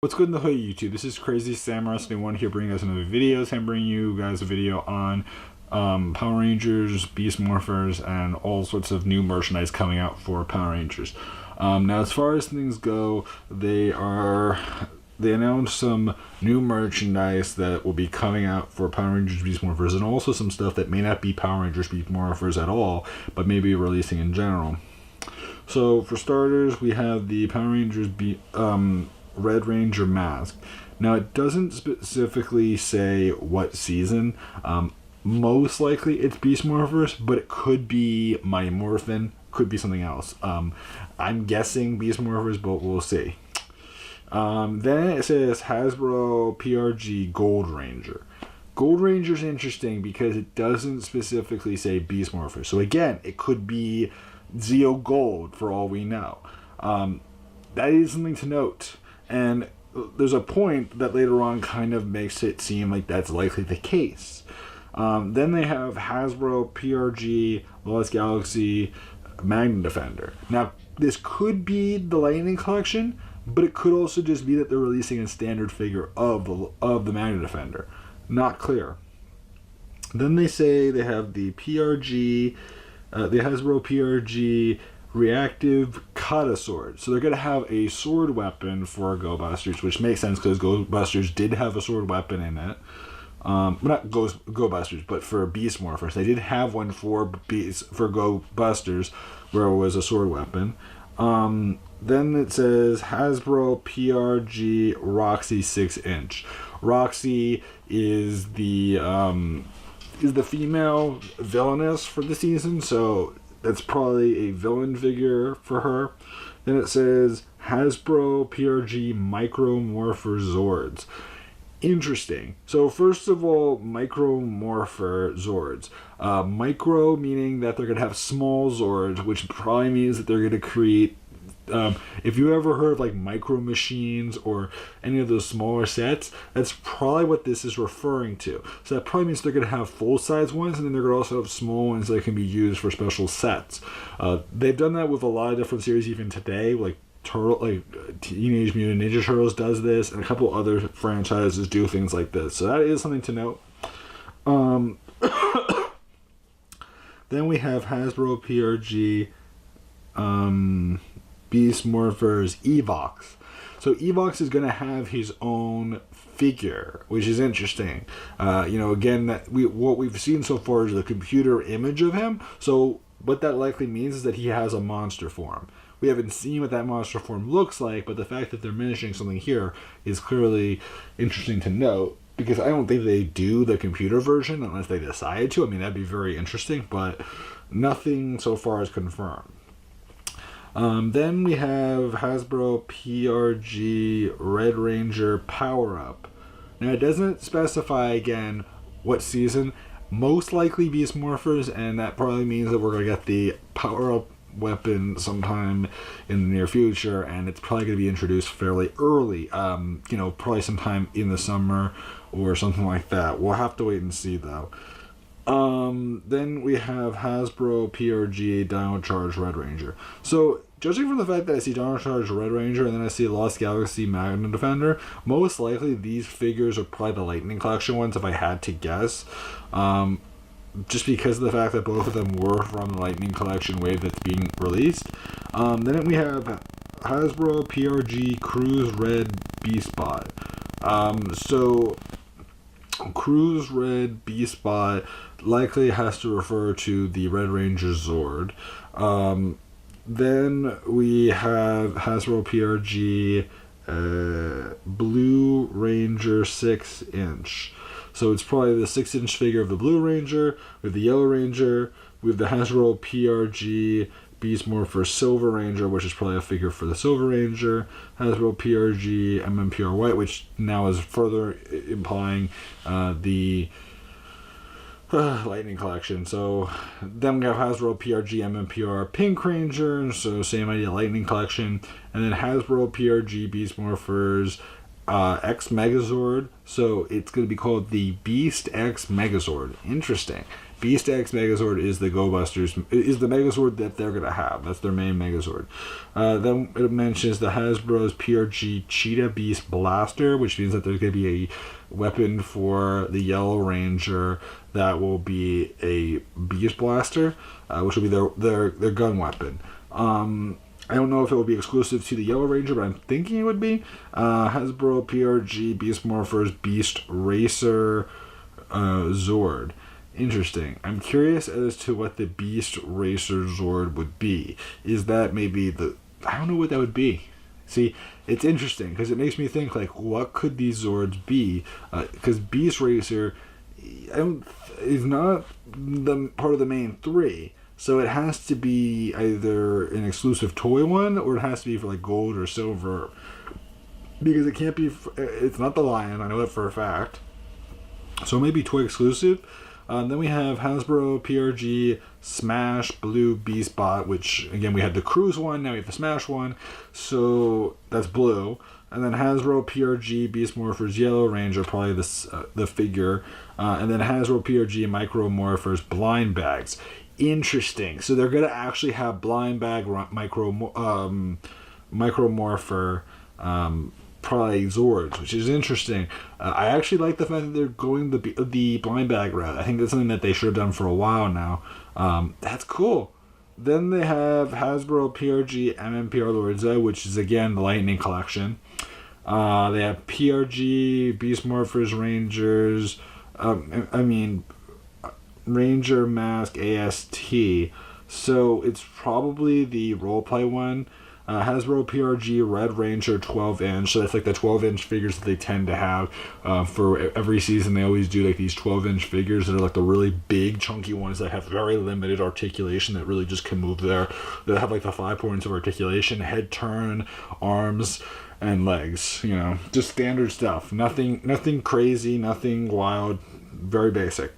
What's good in the hood, YouTube? This is Crazy Sam Wrestling One here, bringing us another videos. I'm bringing you guys a video on Power Rangers, Beast Morphers, and all sorts of new merchandise coming out for Power Rangers. Now, as far as things go, they announced some new merchandise that will be coming out for Power Rangers Beast Morphers, and also some stuff that may not be Power Rangers Beast Morphers at all, but may be releasing in general. So, for starters, we have the Power Rangers Red Ranger mask. Now, it doesn't specifically say what season. Most likely it's Beast Morphers, but it could be Mighty Morphin, could be something else. I'm guessing Beast Morphers, but we'll see. Then it says Hasbro PRG Gold Ranger. Gold Ranger is interesting because it doesn't specifically say Beast Morphers. So again, it could be Zeo Gold for all we know. That is something to note. And there's a point that later on kind of makes it seem like that's likely the case. Then they have Hasbro PRG Lost Galaxy Magna Defender. Now, this could be the Lightning Collection, but it could also just be that they're releasing a standard figure of the Magna Defender. Not clear. Then they say they have the PRG, the Hasbro PRG Reactive Kata Sword. So they're going to have a sword weapon for Go Busters, which makes sense because Go Busters did have a sword weapon in it. Well, not Go Busters, but for Beast Morphers. They did have one for Go Busters where it was a sword weapon. Then it says Hasbro PRG Roxy 6-inch. Roxy is the female villainess for the season, so that's probably a villain figure for her. Then it says Hasbro PRG Micro Morpher Zords. Interesting. So first of all, Micro Morpher Zords. Micro meaning that they're going to have small Zords, which probably means that they're going to create... if you ever heard of like Micro Machines or any of those smaller sets, that's probably what this is referring to. So that probably means they're going to have full-size ones, and then they're going to also have small ones that can be used for special sets. They've done that with a lot of different series even today, like Teenage Mutant Ninja Turtles does this, and a couple other franchises do things like this. So that is something to note. Then we have Hasbro PRG Beast Morphers Evox. So Evox is going to have his own figure, which is interesting. Again, what we've seen so far is the computer image of him. So what that likely means is that he has a monster form. We haven't seen what that monster form looks like, but the fact that they're mentioning something here is clearly interesting to note, because I don't think they do the computer version unless they decide to. I mean, that'd be very interesting, but nothing so far is confirmed. Then we have Hasbro PRG Red Ranger Power Up. Now, it doesn't specify, again, what season. Most likely Beast Morphers, and that probably means that we're going to get the Power Up weapon sometime in the near future, and it's probably going to be introduced fairly early. Probably sometime in the summer or something like that. We'll have to wait and see, though. Then we have Hasbro PRG Dino Charge Red Ranger. So, judging from the fact that I see Dino Charge Red Ranger and then I see Lost Galaxy Magna Defender, most likely these figures are probably the Lightning Collection ones if I had to guess. Just because of the fact that both of them were from the Lightning Collection wave that's being released. Then we have Hasbro PRG Cruise Red Beastbot. So Cruise Red Beastbot likely has to refer to the Red Ranger Zord. Then we have Hasbro PRG Blue Ranger 6-inch. So it's probably the 6-inch figure of the Blue Ranger, with the Yellow Ranger, with the Hasbro PRG Beast Morpher Silver Ranger, which is probably a figure for the Silver Ranger, Hasbro PRG MMPR White, which now is further implying the Lightning Collection. So then we have Hasbro PRG MMPR Pink Ranger, so same idea, Lightning Collection, and then Hasbro PRG Beast Morphers X Megazord. So it's going to be called the Beast X Megazord. Interesting. Beast X Megazord is the Go Busters, is the Megazord that they're gonna have. That's their main Megazord. Then it mentions the Hasbro's PRG Cheetah Beast Blaster, which means that there's gonna be a weapon for the Yellow Ranger that will be a Beast Blaster, which will be their gun weapon. I don't know if it will be exclusive to the Yellow Ranger, but I'm thinking it would be. Hasbro PRG Beast Morphers Beast Racer Zord. Interesting. I'm curious as to what the Beast Racer Zord would be. Is that maybe I don't know what that would be. See, it's interesting because it makes me think, like, what could these Zords be? Because Beast Racer is not the part of the main three. So it has to be either an exclusive toy one, or it has to be for like gold or silver. Because it can't be, it's not the Lion, I know that for a fact. So maybe toy exclusive. Then we have Hasbro PRG Smash Blue Beast Bot, which again we had the Cruise one, now we have the Smash one. So that's blue. And then Hasbro PRG Beast Morphers Yellow Ranger, probably the figure. And then Hasbro PRG Micro Morphers Blind Bags. Interesting. So they're gonna actually have blind bag micro morpher probably Zords, which is interesting. I actually like the fact that they're going the blind bag route. I think that's something that they should have done for a while now. That's cool. Then they have Hasbro PRG MMPRtoys, which is again the Lightning Collection. They have PRG Beast Morphers Rangers. Ranger Mask AST, so it's probably the roleplay one. Hasbro PRG Red Ranger 12-inch, so that's like the 12-inch figures that they tend to have for every season. They always do like these 12-inch figures that are like the really big chunky ones that have very limited articulation, that really just can move there, that have like the 5 points of articulation, head turn, arms, and legs. You know, just standard stuff. Nothing crazy, nothing wild, very basic.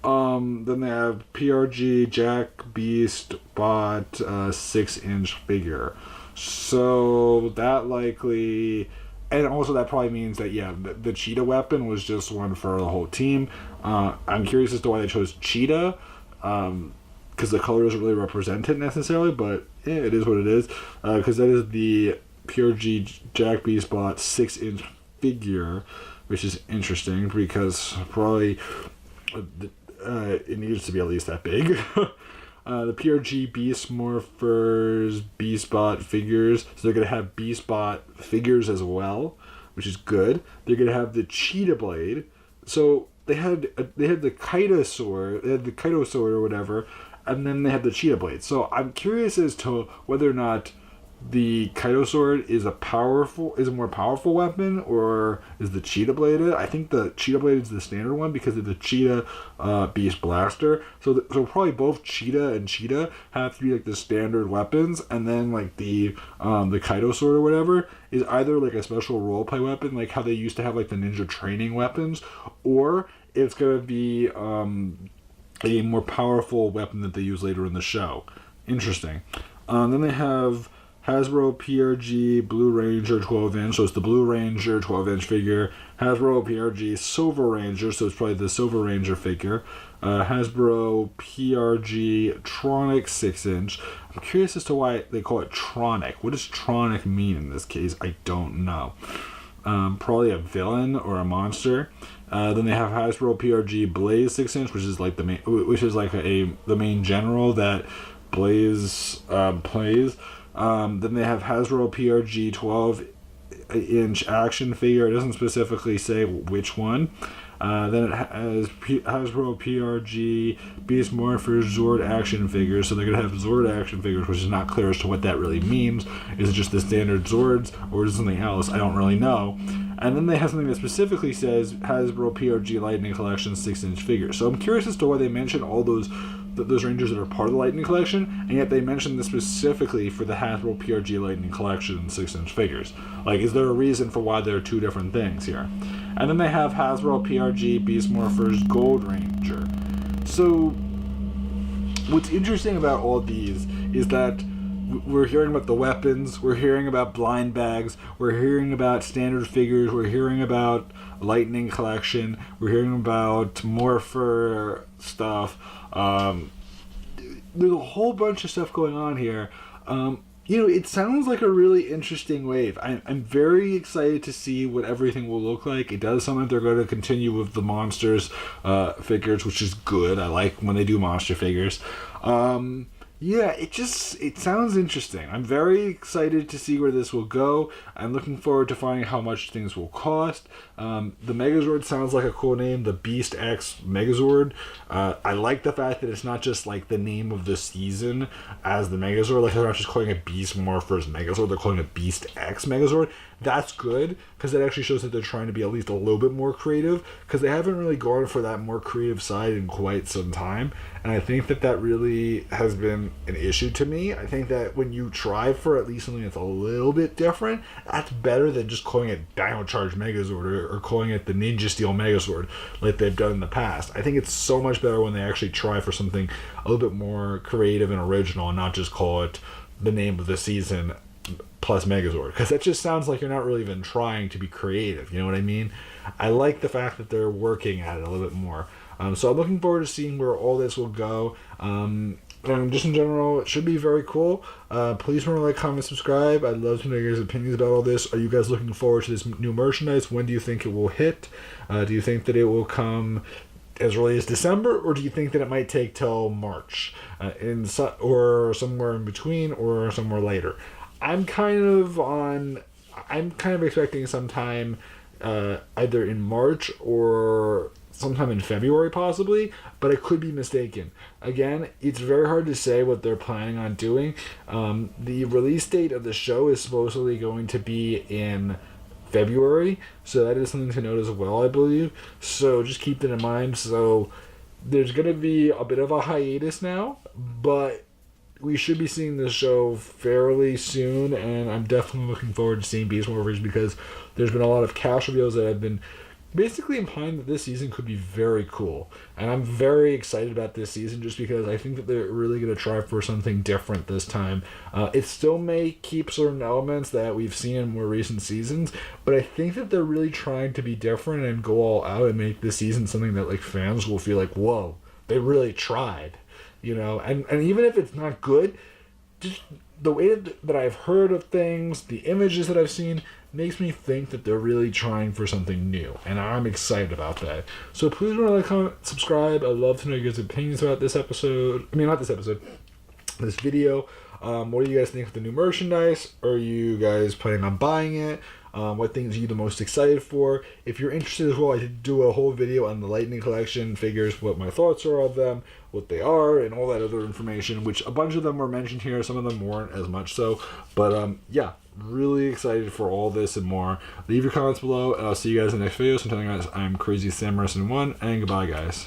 Then they have PRG Jack Beast Bot 6-inch figure. So that likely, and also that probably means that the Cheetah weapon was just one for the whole team. I'm curious as to why they chose Cheetah, because the color doesn't really represent it necessarily, but it is what it is. Because that is the PRG Jack Beast Bot 6-inch figure, which is interesting because probably it needs to be at least that big. The PRG Beast Morphers Beastbot figures, so they're gonna have Beastbot figures as well, which is good. They're gonna have the Cheetah Blade. So they had the Kaito sword, or whatever, and then they had the Cheetah Blade. So I'm curious as to whether or not the Kaito sword is a more powerful weapon, or is the Cheetah Blade it? I think the Cheetah Blade is the standard one because of the Cheetah Beast Blaster. So probably both Cheetah and Cheetah have to be like the standard weapons, and then like the Kaito sword or whatever is either like a special roleplay weapon, like how they used to have like the ninja training weapons, or it's gonna be a more powerful weapon that they use later in the show. Interesting. Then they have Hasbro PRG Blue Ranger 12-inch, so it's the Blue Ranger 12-inch figure. Hasbro PRG Silver Ranger, so it's probably the Silver Ranger figure. Hasbro PRG Tronic 6-inch. I'm curious as to why they call it Tronic. What does Tronic mean in this case? I don't know. Probably a villain or a monster. Then they have Hasbro PRG Blaze 6-inch, which is like the main general that Blaze plays. Then they have Hasbro PRG 12-inch action figure. It doesn't specifically say which one. Then it has Hasbro PRG Beast Morphers Zord action figures. So they're going to have Zord action figures, which is not clear as to what that really means. Is it just the standard Zords, or is it something else? I don't really know. And then they have something that specifically says Hasbro PRG Lightning Collection 6-inch figures. So I'm curious as to why they mention all those Rangers that are part of the Lightning Collection, and yet they mentioned this specifically for the Hasbro PRG Lightning Collection 6-inch figures. Like, is there a reason for why there are two different things here? And then they have Hasbro PRG Beast Morphers Gold Ranger. So what's interesting about all these is that we're hearing about the weapons, we're hearing about blind bags, we're hearing about standard figures, we're hearing about Lightning Collection, we're hearing about Morpher stuff. There's a whole bunch of stuff going on here. It sounds like a really interesting wave. I'm very excited to see what everything will look like. It does sound like they're going to continue with the monsters figures, which is good. I like when they do monster figures. It sounds interesting. I'm very excited to see where this will go. I'm looking forward to finding how much things will cost. The Megazord sounds like a cool name, the Beast X Megazord. I like the fact that it's not just like the name of the season as the Megazord. Like, they're not just calling it Beast Morphers Megazord, they're calling it Beast X Megazord. That's good, because it actually shows that they're trying to be at least a little bit more creative, because they haven't really gone for that more creative side in quite some time. And I think that really has been an issue to me. I think that when you try for at least something that's a little bit different, that's better than just calling it Dino Charge Megazord or calling it the Ninja Steel Megazord like they've done in the past. I think it's so much better when they actually try for something a little bit more creative and original, and not just call it the name of the season plus Megazord, because that just sounds like you're not really even trying to be creative. You know what I mean? I like the fact that they're working at it a little bit more. So I'm looking forward to seeing where all this will go. And just in general, it should be very cool. Please remember to like, comment, subscribe. I'd love to know your guys' opinions about all this. Are you guys looking forward to this new merchandise? When do you think it will hit? Do you think that it will come as early as December, or do you think that it might take till March, or somewhere in between, or somewhere later? I'm kind of expecting sometime either in March or sometime in February possibly, but I could be mistaken. Again, it's very hard to say what they're planning on doing. The release date of the show is supposedly going to be in February, so that is something to note as well, I believe. So just keep that in mind. So there's going to be a bit of a hiatus now, but we should be seeing this show fairly soon, and I'm definitely looking forward to seeing Beast Morphers, because there's been a lot of cast reveals that have been basically implying that this season could be very cool. And I'm very excited about this season, just because I think that they're really going to try for something different this time. It still may keep certain elements that we've seen in more recent seasons, but I think that they're really trying to be different and go all out and make this season something that like fans will feel like, whoa, they really tried. And even if it's not good, just the way that I've heard of things, the images that I've seen, makes me think that they're really trying for something new, and I'm excited about that. So please remember to like, comment, subscribe. I'd love to know your guys' opinions about this episode. This video. What do you guys think of the new merchandise? Are you guys planning on buying it? What things are you the most excited for? If you're interested as well, I did do a whole video on the Lightning Collection figures, what my thoughts are of them, what they are, and all that other information, which a bunch of them were mentioned here, some of them weren't as much so. But really excited for all this and more. Leave your comments below, and I'll see you guys in the next video. So until then, guys, I'm Crazy Sam Morrison 1, and goodbye, guys.